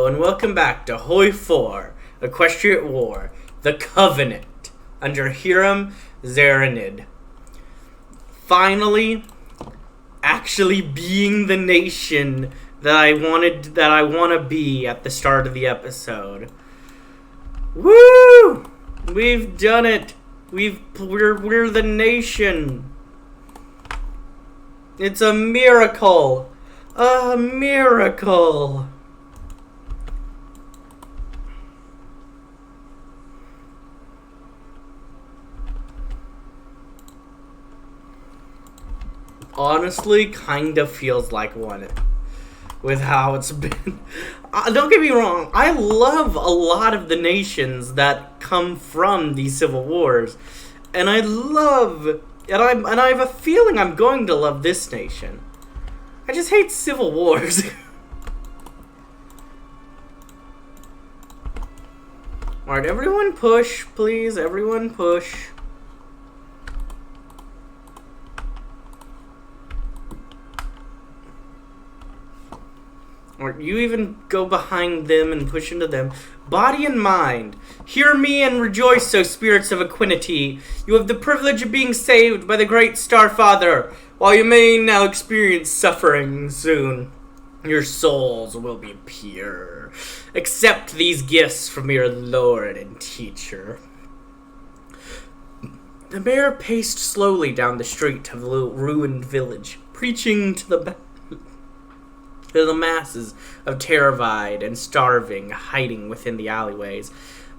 Hello, and welcome back to Hoi 4, Equestria at War, the Covenant, under Hiram Zaranid. Finally, actually being the nation that I want to be at the start of the episode. Woo! We've done it. We're the nation. It's a miracle. A miracle. Honestly, kind of feels like one with how it's been. Don't get me wrong, I love a lot of the nations that come from these civil wars, and I have a feeling I'm going to love this nation. I just hate civil wars. Alright, everyone push, please. Everyone push. Or you even go behind them and push into them. Body and mind, hear me and rejoice, O spirits of equinity. You have the privilege of being saved by the great Starfather. While you may now experience suffering soon, your souls will be pure. Accept these gifts from your Lord and Teacher. The mayor paced slowly down the street of the ruined village, preaching to the masses of terrified and starving, hiding within the alleyways.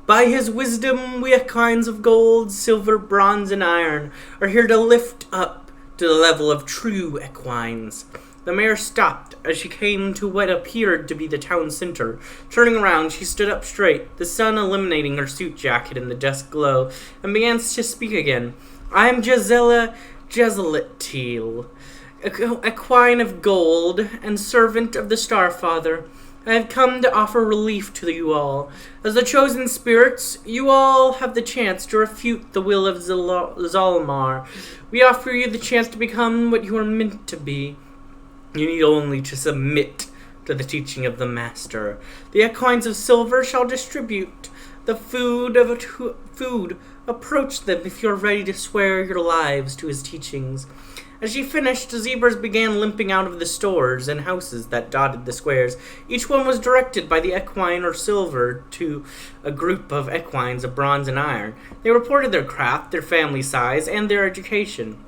By his wisdom, we equines of gold, silver, bronze, and iron are here to lift up to the level of true equines. The mare stopped as she came to what appeared to be the town center. Turning around, she stood up straight, the sun illuminating her suit jacket in the dusk glow, and began to speak again. I am Gisela Jezelatiel, equine of gold and servant of the Starfather. I have come to offer relief to you all. As the chosen spirits, you all have the chance to refute the will of Zalmar. We offer you the chance to become what you are meant to be. You need only to submit to the teaching of the Master. The equines of silver shall distribute the food. Approach them if you are ready to swear your lives to his teachings. As she finished, zebras began limping out of the stores and houses that dotted the squares. Each one was directed by the equine or silver to a group of equines of bronze and iron. They reported their craft, their family size, and their education.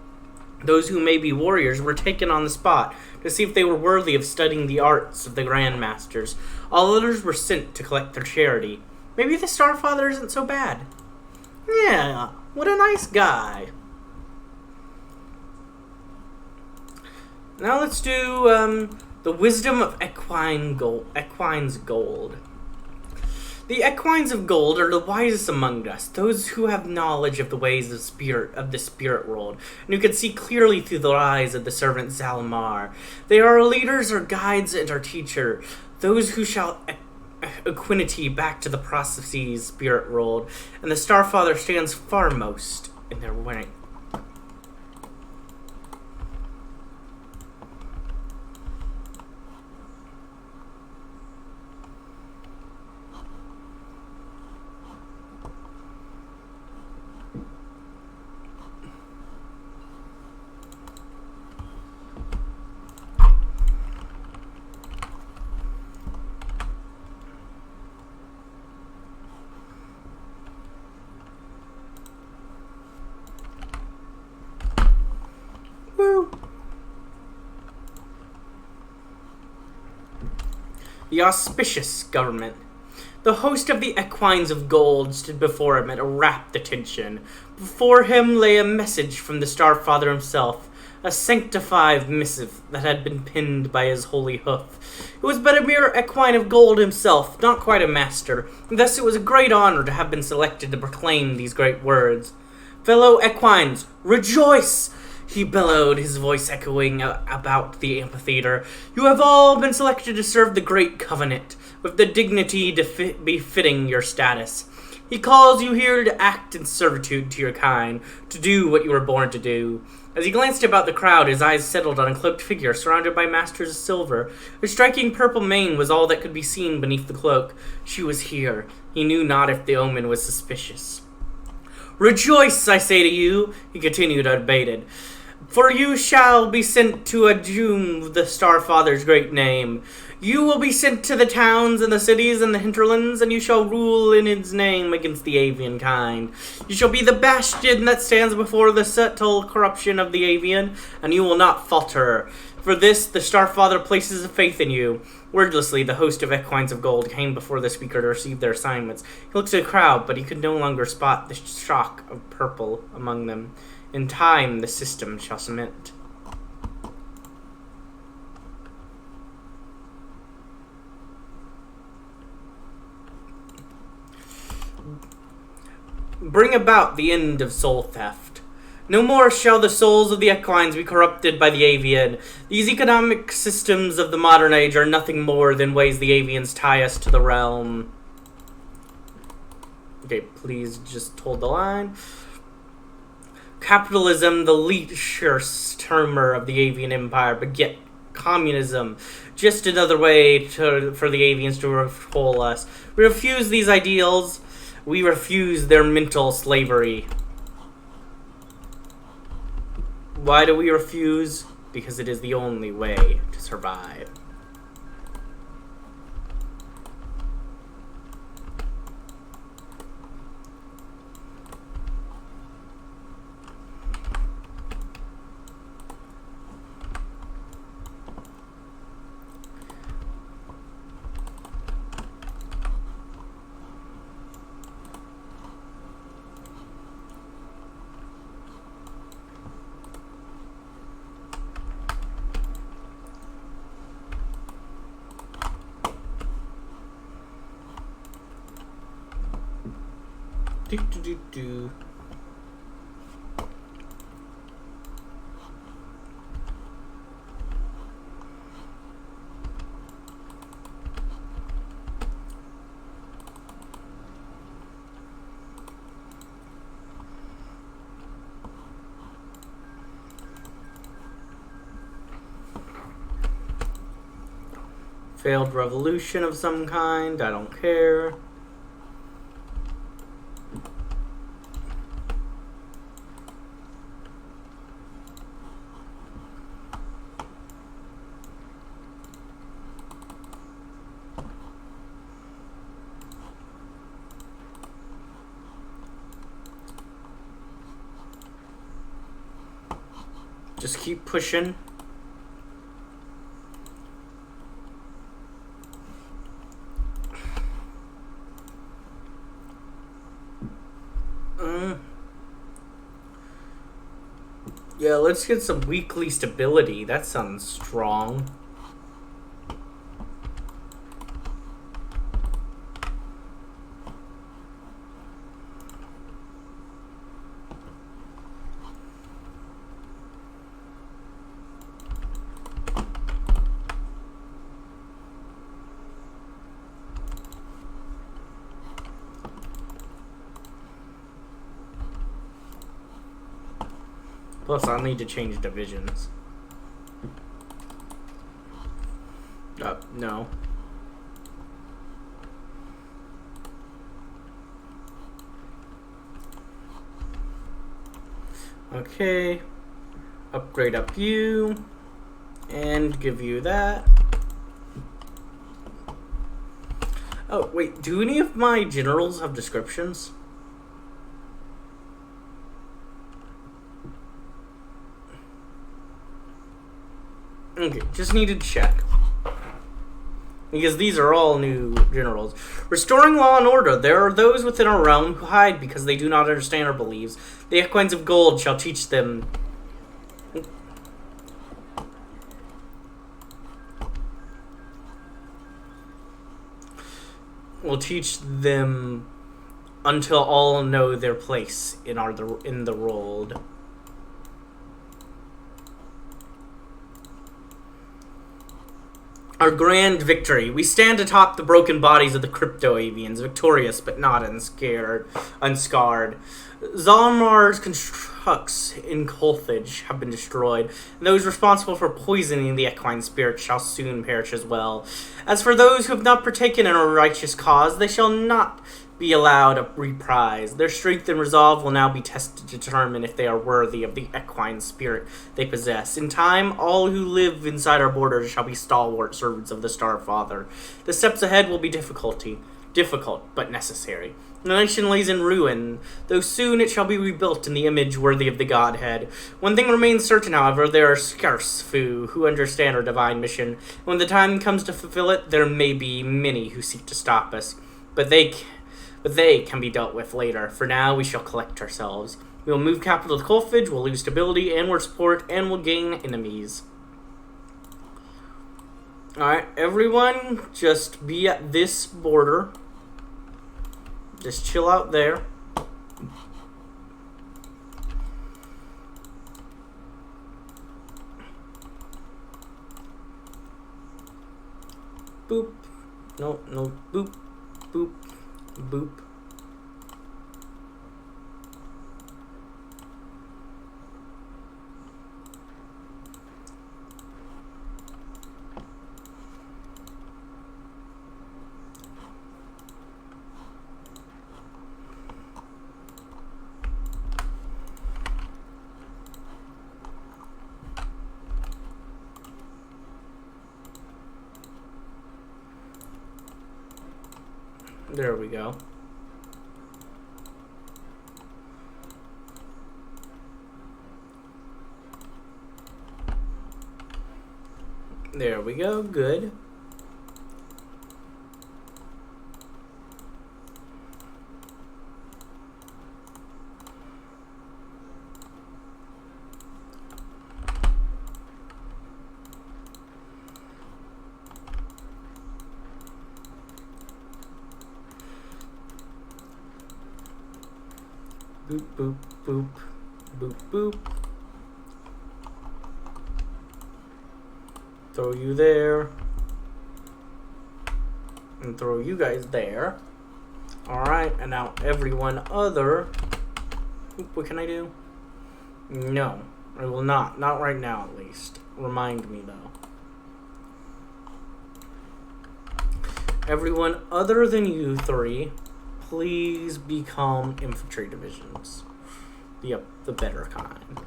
Those who may be warriors were taken on the spot to see if they were worthy of studying the arts of the grandmasters. All others were sent to collect their charity. Maybe the Starfather isn't so bad. Yeah, what a nice guy. Now let's do the wisdom of equine's gold. The equines of gold are the wisest among us, those who have knowledge of the ways of the spirit world, and who can see clearly through the eyes of the servant Zalmar. They are our leaders, our guides, and our teacher, those who shall equinity back to the processes spirit world, and the Starfather stands foremost in their rank. The auspicious government. The host of the equines of gold stood before him at a rapt attention. Before him lay a message from the Starfather himself, a sanctified missive that had been penned by his holy hoof. It was but a mere equine of gold himself, not quite a master, and thus it was a great honor to have been selected to proclaim these great words. Fellow equines, rejoice! He bellowed, his voice echoing about the amphitheater. You have all been selected to serve the great covenant, with the dignity befitting your status. He calls you here to act in servitude to your kind, to do what you were born to do. As he glanced about the crowd, his eyes settled on a cloaked figure surrounded by masters of silver. Her striking purple mane was all that could be seen beneath the cloak. She was here. He knew not if the omen was suspicious. "Rejoice, I say to you," he continued unabated, "for you shall be sent to adjure the Starfather's great name. You will be sent to the towns and the cities and the hinterlands, and you shall rule in his name against the avian kind. You shall be the bastion that stands before the subtle corruption of the avian, and you will not falter. For this, the Starfather places a faith in you." Wordlessly, the host of Equines of Gold came before the speaker to receive their assignments. He looked at the crowd, but he could no longer spot the shock of purple among them. In time, the system shall cement. Bring about the end of soul theft. No more shall the souls of the equines be corrupted by the avian. These economic systems of the modern age are nothing more than ways the avians tie us to the realm. Okay, please just hold the line. Capitalism, the leisure termer of the avian empire, beget communism, just another way for the avians to control us. We refuse these ideals. We refuse their mental slavery. Why do we refuse? Because it is the only way to survive. Do. Failed revolution of some kind, I don't care. Just keep pushing. Yeah, let's get some weekly stability. That sounds strong. Plus, I'll need to change divisions. No. Okay. Upgrade up you. And give you that. Oh, wait. Do any of my generals have descriptions? Okay, just need to check. Because these are all new generals. Restoring law and order. There are those within our realm who hide because they do not understand our beliefs. The Equines of Gold shall teach them. Will teach them until all know their place in the world. Our grand victory. We stand atop the broken bodies of the crypto-avians, victorious but not unscarred. Zalmar's constructs in Colthage have been destroyed, and those responsible for poisoning the equine spirit shall soon perish as well. As for those who have not partaken in our righteous cause, they shall not be allowed a reprise. Their strength and resolve will now be tested to determine if they are worthy of the equine spirit they possess. In time, all who live inside our borders shall be stalwart servants of the Star Father. The steps ahead will be difficult but necessary. The nation lays in ruin, though soon it shall be rebuilt in the image worthy of the Godhead. One thing remains certain, however: there are scarce few who understand our divine mission. When the time comes to fulfill it, there may be many who seek to stop us, but they can be dealt with later. For now, we shall collect ourselves. We will move capital to Colthage, we'll lose stability and support, and we'll gain enemies. Alright, everyone, just be at this border. Just chill out there. Boop. No, boop. Boop. Boop. There we go. There we go. Good. Boop, boop, boop, boop, boop. Throw you there. And throw you guys there. Alright, and now everyone other... Oop, what can I do? No, I will not. Not right now, at least. Remind me, though. Everyone other than you three, please become infantry divisions. Yep, the better kind.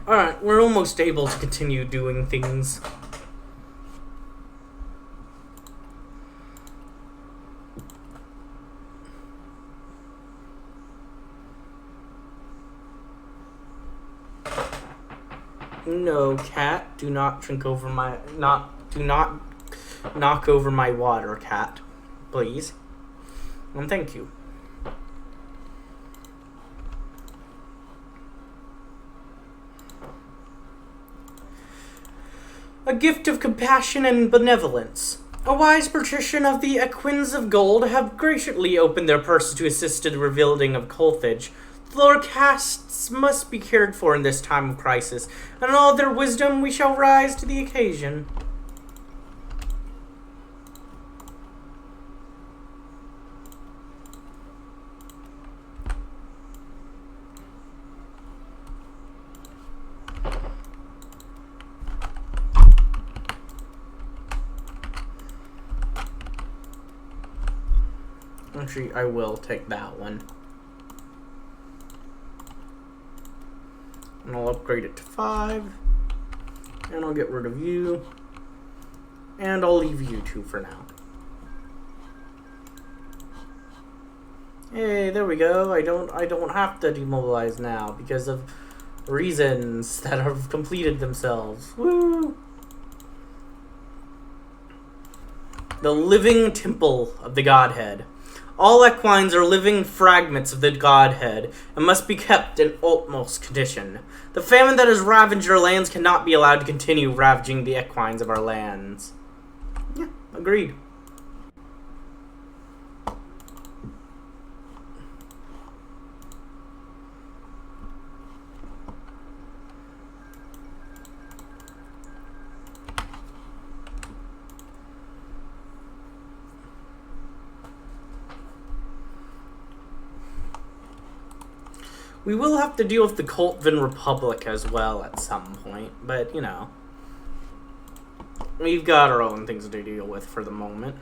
Alright, we're almost able to continue doing things. No, cat, do not drink over my... do not knock over my water, cat. Please. And thank you. A gift of compassion and benevolence. A wise patrician of the Equines of Gold have graciously opened their purses to assist in the rebuilding of Colthage. The lower castes must be cared for in this time of crisis, and in all their wisdom we shall rise to the occasion. Actually, I will take that one. And I'll upgrade it to 5. And I'll get rid of you. And I'll leave you 2 for now. Hey, there we go. I don't have to demobilize now because of reasons that have completed themselves. Woo! The living temple of the Godhead. All equines are living fragments of the Godhead and must be kept in utmost condition. The famine that has ravaged our lands cannot be allowed to continue ravaging the equines of our lands. Yeah, agreed. We will have to deal with the Colthaginian Republic as well at some point, but, you know, we've got our own things to deal with for the moment.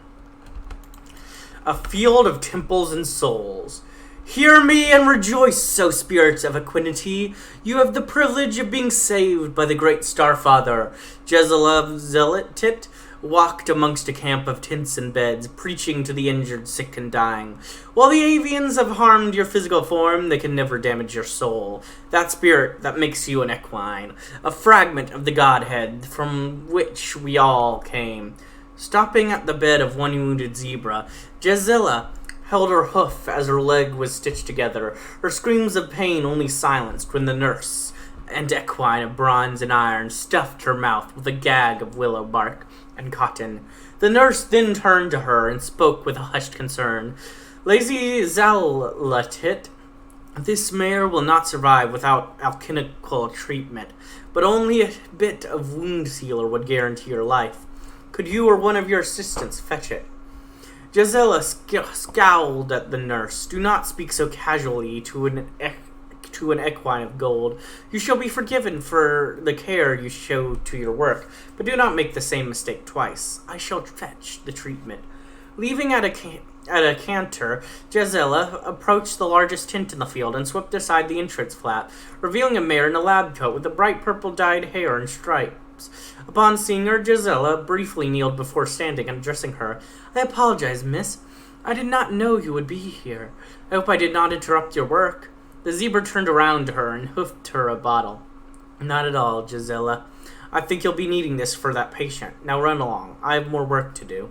A field of temples and souls. Hear me and rejoice, O spirits of equinity. You have the privilege of being saved by the great Starfather. Jezebel Zealotit walked amongst a camp of tents and beds, preaching to the injured, sick, and dying. While the avians have harmed your physical form, they can never damage your soul. That spirit that makes you an equine, a fragment of the Godhead from which we all came. Stopping at the bed of one wounded zebra, Jezebel held her hoof as her leg was stitched together, her screams of pain only silenced when the nurse and equine of bronze and iron stuffed her mouth with a gag of willow bark and cotton. The nurse then turned to her and spoke with a hushed concern. Lazy Zalatit, this mare will not survive without alchemical treatment, but only a bit of wound sealer would guarantee her life. Could you or one of your assistants fetch it? Jezebel scowled at the nurse. Do not speak so casually to an equine of gold. You shall be forgiven for the care you show to your work, but do not make the same mistake twice. I shall fetch the treatment. Leaving at a canter, Jezebel approached the largest tent in the field and swept aside the entrance flap, revealing a mare in a lab coat with a bright purple dyed hair and stripes. Upon seeing her, Jezebel briefly kneeled before standing and addressing her. I apologize, miss. I did not know you would be here. I hope I did not interrupt your work. The zebra turned around to her and hoofed her a bottle. Not at all, Jezebel. I think you'll be needing this for that patient. Now run along. I have more work to do.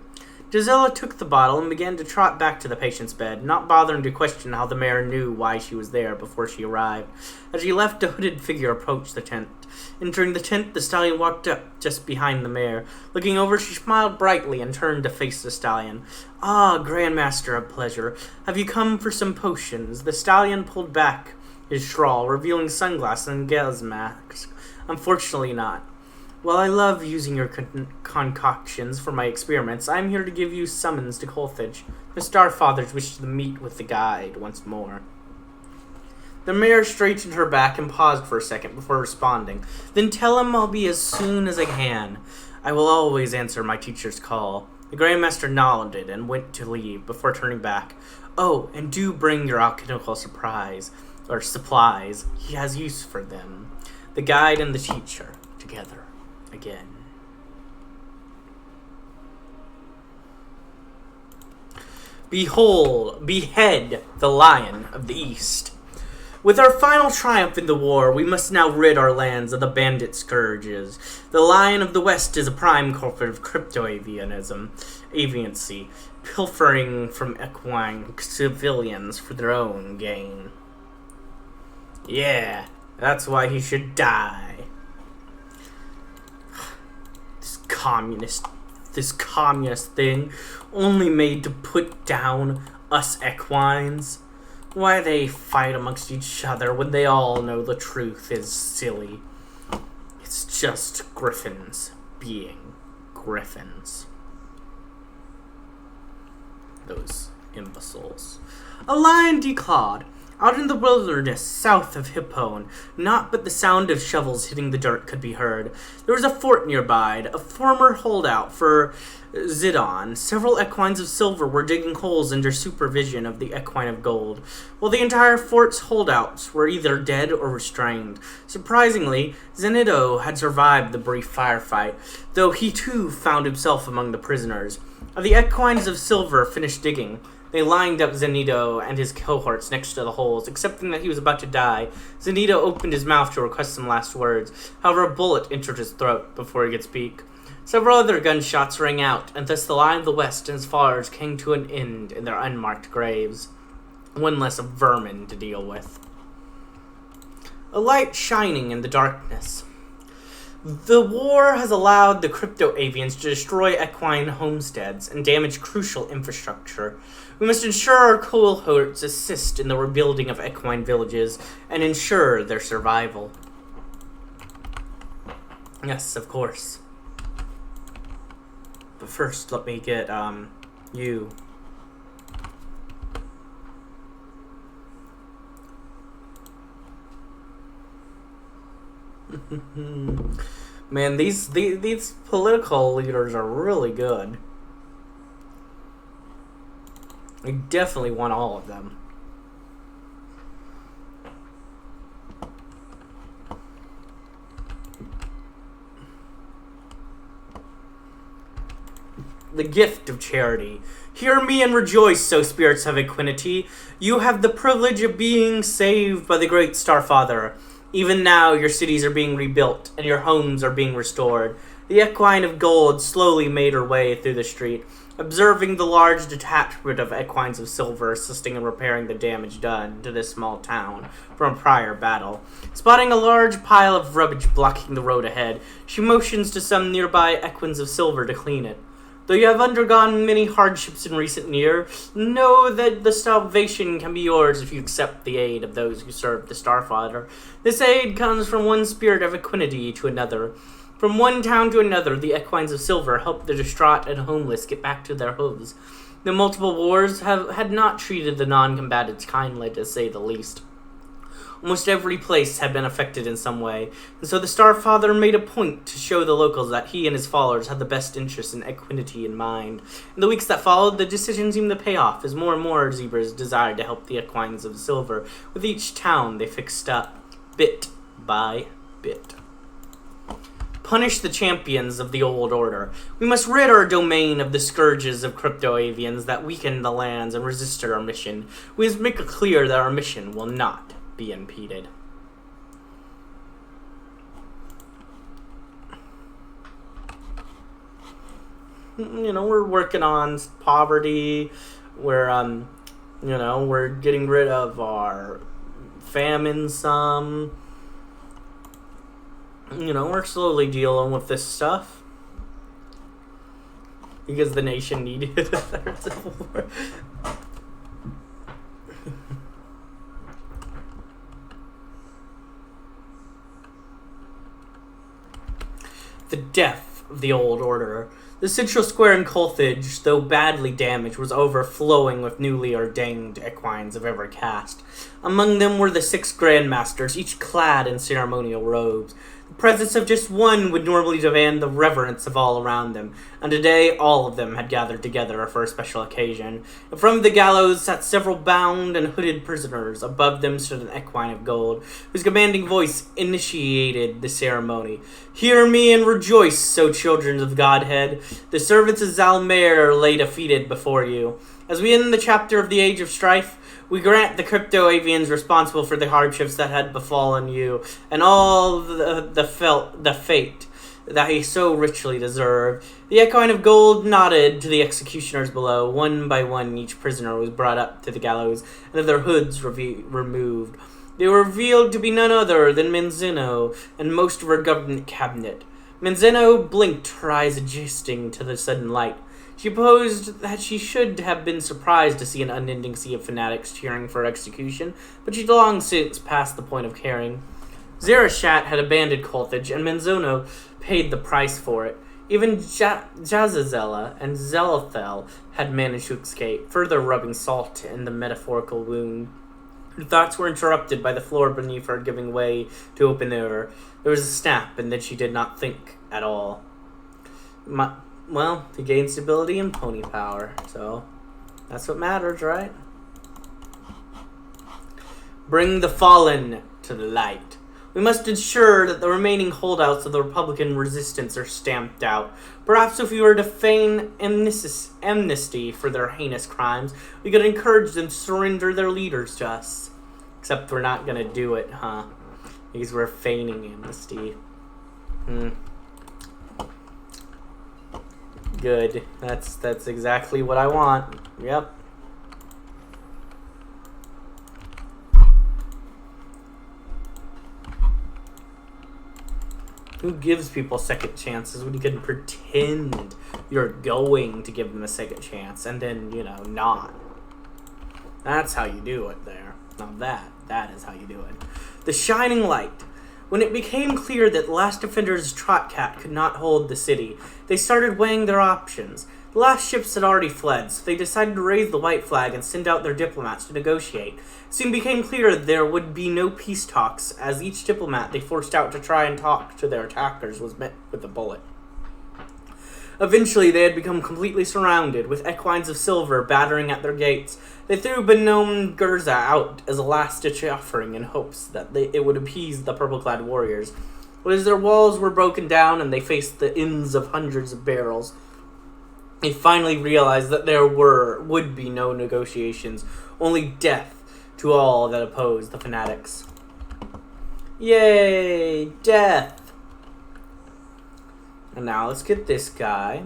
Jezebel took the bottle and began to trot back to the patient's bed, not bothering to question how the mare knew why she was there before she arrived. As she left, a hooded figure approached the tent. Entering the tent, the stallion walked up just behind the mare. Looking over, she smiled brightly and turned to face the stallion. Ah, Grandmaster of Pleasure, have you come for some potions? The stallion pulled back his shawl, revealing sunglasses and gas mask. Unfortunately not. While I love using your concoctions for my experiments, I am here to give you summons to Colthage. The Starfathers wish to meet with the guide once more. The mare straightened her back and paused for a second before responding. Then tell him I'll be as soon as I can. I will always answer my teacher's call. The Grandmaster nodded and went to leave before turning back. Oh, and do bring your alchemical supplies. He has use for them. The guide and the teacher together again. Behold, behead the Lion of the East. With our final triumph in the war, we must now rid our lands of the bandit scourges. The Lion of the West is a prime culprit of aviancy, pilfering from equine civilians for their own gain. Yeah, that's why he should die. This communist thing, only made to put down us equines. Why they fight amongst each other when they all know the truth is silly. It's just griffins being griffins. Those imbeciles. A lion declawed. Out in the wilderness, south of Hippone, not but the sound of shovels hitting the dirt could be heard. There was a fort nearby, a former holdout for Zidon. Several equines of silver were digging holes under supervision of the equine of gold, while the entire fort's holdouts were either dead or restrained. Surprisingly, Zenido had survived the brief firefight, though he too found himself among the prisoners. The equines of silver finished digging. They lined up Zenido and his cohorts next to the holes, accepting that he was about to die. Zenido opened his mouth to request some last words. However, a bullet entered his throat before he could speak. Several other gunshots rang out, and thus the Lion of the West and his followers came to an end in their unmarked graves. One less vermin to deal with. A light shining in the darkness. The war has allowed the crypto-avians to destroy equine homesteads and damage crucial infrastructure. We must ensure our cohorts assist in the rebuilding of equine villages and ensure their survival. Yes, of course. But first, let me get, you. Man, these political leaders are really good. I definitely want all of them. The gift of charity. Hear me and rejoice, O spirits of equinity. You have the privilege of being saved by the great Starfather. Even now your cities are being rebuilt, and your homes are being restored. The equine of gold slowly made her way through the street, observing the large detachment of equines of silver assisting in repairing the damage done to this small town from a prior battle. Spotting a large pile of rubbish blocking the road ahead, she motions to some nearby equines of silver to clean it. Though you have undergone many hardships in recent years, know that the salvation can be yours if you accept the aid of those who serve the Starfather. This aid comes from one spirit of equinity to another. From one town to another, the equines of silver help the distraught and homeless get back to their hooves. The multiple wars had not treated the non-combatants kindly, to say the least. Almost every place had been affected in some way, and so the Starfather made a point to show the locals that he and his followers had the best interests in equinity in mind. In the weeks that followed, the decision seemed to pay off, as more and more zebras desired to help the equines of silver with each town they fixed up, bit by bit. Punish the champions of the old order. We must rid our domain of the scourges of crypto-avians that weaken the lands and resisted our mission. We must make it clear that our mission will not be impeded. We're working on poverty. We're we're getting rid of our famine some. We're slowly dealing with this stuff because the nation needed a third civil war. The death of the old order. The central square in Colthage, though badly damaged, was overflowing with newly ordained equines of every caste. Among them were the 6 grandmasters, each clad in ceremonial robes. The presence of just one would normally demand the reverence of all around them, and today all of them had gathered together for a special occasion. In front of the gallows sat several bound and hooded prisoners. Above them stood an equine of gold, whose commanding voice initiated the ceremony. Hear me and rejoice, O children of Godhead. The servants of Zalmair lay defeated before you. As we end the chapter of the Age of Strife, we grant the crypto-avians responsible for the hardships that had befallen you, and all the fate that he so richly deserved. The equine of gold nodded to the executioners below. One by one, each prisoner was brought up to the gallows, and their hoods removed. They were revealed to be none other than Menzino and most of her government cabinet. Menzino blinked, her eyes adjusting to the sudden light. She supposed that she should have been surprised to see an unending sea of fanatics cheering for execution, but she'd long since passed the point of caring. Zarashat had abandoned Colthage, and Menzino paid the price for it. Even Jazazela and Zelothel had managed to escape, further rubbing salt in the metaphorical wound. Her thoughts were interrupted by the floor beneath her giving way to open air. There was a snap, and then she did not think at all. To gain stability and pony power. So, that's what matters, right? Bring the fallen to the light. We must ensure that the remaining holdouts of the Republican resistance are stamped out. Perhaps if we were to feign amnesty for their heinous crimes, we could encourage them to surrender their leaders to us. Except we're not gonna do it, huh? Because we're feigning amnesty. Good. That's exactly what I want. Yep. Who gives people second chances when you can pretend you're going to give them a second chance and then, not? That's how you do it there. Now that is how you do it. The shining light. When it became clear that Last Defender's Trotcat could not hold the city, they started weighing their options. The last ships had already fled, so they decided to raise the white flag and send out their diplomats to negotiate. It soon became clear that there would be no peace talks, as each diplomat they forced out to try and talk to their attackers was met with a bullet. Eventually, they had become completely surrounded, with equines of silver battering at their gates. They threw Benom Gurza out as a last-ditch offering in hopes that it would appease the purple-clad warriors. But as their walls were broken down and they faced the ends of hundreds of barrels, they finally realized that there would be no negotiations, only death to all that opposed the fanatics. Yay! Death! And now let's get this guy.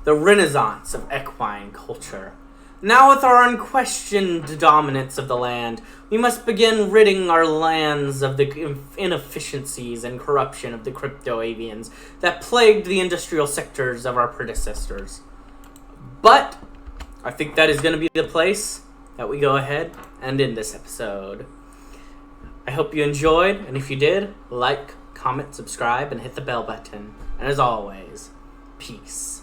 The Renaissance of equine culture. Now with our unquestioned dominance of the land, we must begin ridding our lands of the inefficiencies and corruption of the crypto-avians that plagued the industrial sectors of our predecessors. But I think that is going to be the place that we go ahead and end this episode. I hope you enjoyed, and if you did, like, comment, subscribe, and hit the bell button. And as always, peace.